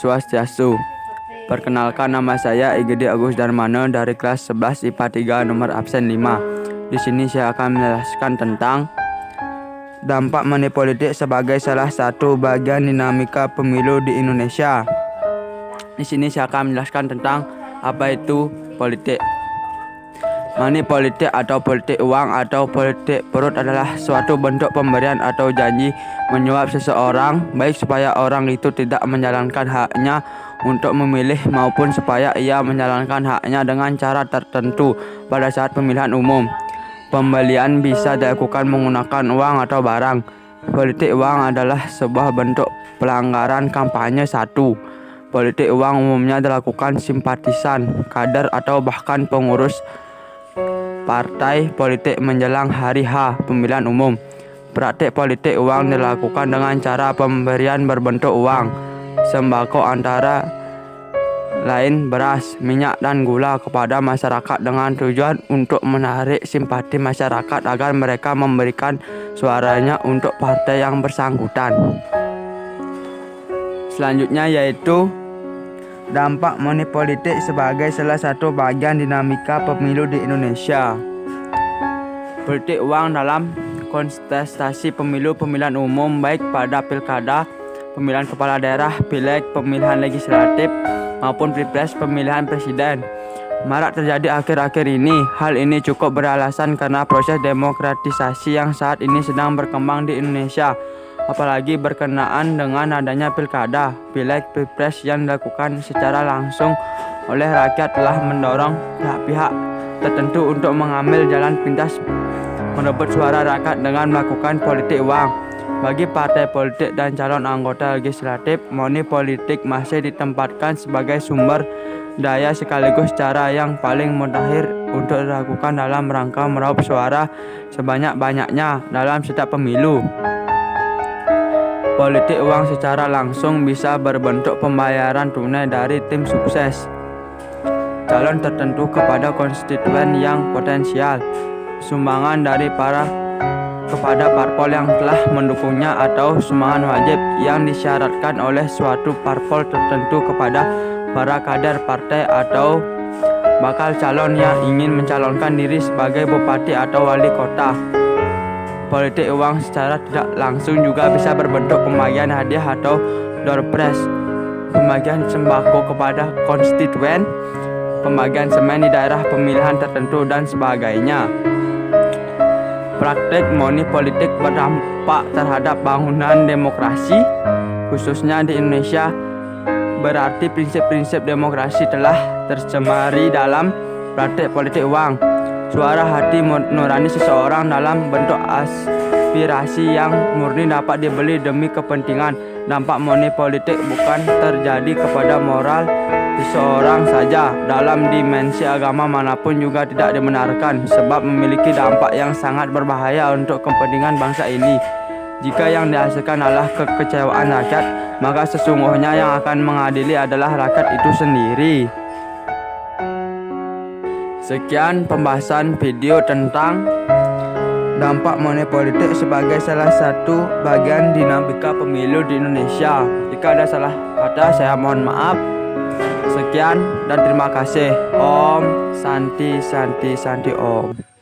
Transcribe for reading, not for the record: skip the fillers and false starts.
Swastiastu. Perkenalkan, nama saya IGD Agus Darmano dari kelas 11 IPA 3 nomor absen 5. Di sini saya akan menjelaskan tentang dampak money politik sebagai salah satu bagian dinamika pemilu di Indonesia. Di sini saya akan menjelaskan tentang apa itu politik. Money politik atau politik uang atau politik perut adalah suatu bentuk pemberian atau janji menyuap seseorang, baik supaya orang itu tidak menjalankan haknya untuk memilih maupun supaya ia menjalankan haknya dengan cara tertentu pada saat pemilihan umum. Pembelian bisa dilakukan menggunakan uang atau barang. Politik uang adalah sebuah bentuk pelanggaran kampanye satu. Politik uang umumnya dilakukan simpatisan, kader atau bahkan pengurus partai politik menjelang hari H pemilihan umum. Praktik politik uang dilakukan dengan cara pemberian berbentuk uang, sembako antara lain beras, minyak, dan gula kepada masyarakat dengan tujuan untuk menarik simpati masyarakat agar mereka memberikan suaranya untuk partai yang bersangkutan. Selanjutnya yaitu dampak money politik sebagai salah satu bagian dinamika pemilu di Indonesia. Politik uang dalam kontestasi pemilihan umum, baik pada pilkada, pemilihan kepala daerah, pileg, pemilihan legislatif, maupun pilpres pemilihan presiden, marak terjadi akhir-akhir ini. Hal ini cukup beralasan karena proses demokratisasi yang saat ini sedang berkembang di Indonesia, apalagi berkenaan dengan adanya pilkada, pileg, pilpres yang dilakukan secara langsung oleh rakyat telah mendorong pihak-pihak tertentu untuk mengambil jalan pintas merebut suara rakyat dengan melakukan politik uang. Bagi partai politik dan calon anggota legislatif, money politik masih ditempatkan sebagai sumber daya sekaligus cara yang paling mutakhir untuk dilakukan dalam rangka meraup suara sebanyak-banyaknya dalam setiap pemilu. Politik uang secara langsung bisa berbentuk pembayaran tunai dari tim sukses calon tertentu kepada konstituen yang potensial, sumbangan dari kepada parpol yang telah mendukungnya, atau sumbangan wajib yang disyaratkan oleh suatu parpol tertentu kepada para kader partai atau bakal calon yang ingin mencalonkan diri sebagai bupati atau wali kota. Politik uang secara tidak langsung juga bisa berbentuk pembagian hadiah atau door prize, pembagian sembako kepada konstituen, pembagian semen di daerah pemilihan tertentu, dan sebagainya. Praktik money politik berdampak terhadap bangunan demokrasi, khususnya di Indonesia. Berarti prinsip-prinsip demokrasi telah tercemari dalam praktik politik uang. Suara hati nurani seseorang dalam bentuk aspirasi yang murni dapat dibeli demi kepentingan. Dampak money politik bukan terjadi kepada moral seseorang saja, dalam dimensi agama manapun juga tidak dibenarkan, sebab memiliki dampak yang sangat berbahaya untuk kepentingan bangsa ini. Jika yang dihasilkan adalah kekecewaan rakyat, maka sesungguhnya yang akan mengadili adalah rakyat itu sendiri. Sekian pembahasan video tentang dampak money politik sebagai salah satu bagian dinamika pemilu di Indonesia. Jika ada salah kata, saya mohon maaf. Sekian dan terima kasih. Om Santi Santi Santi Om.